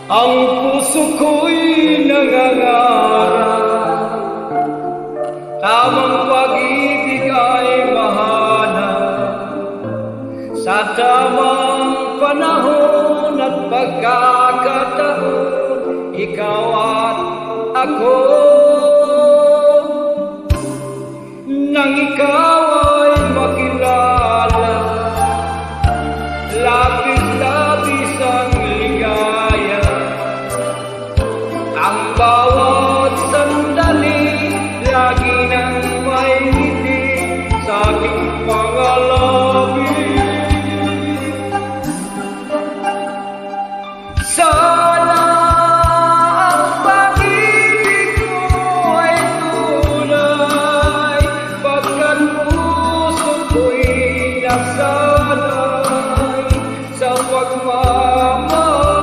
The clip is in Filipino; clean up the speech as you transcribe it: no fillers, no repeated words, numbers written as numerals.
Ang puso ko'y nangangarap, tamang pag-ibig ay mahanap sa tamang panahon at pagkakataon. Ikaw at ako, nang ikaw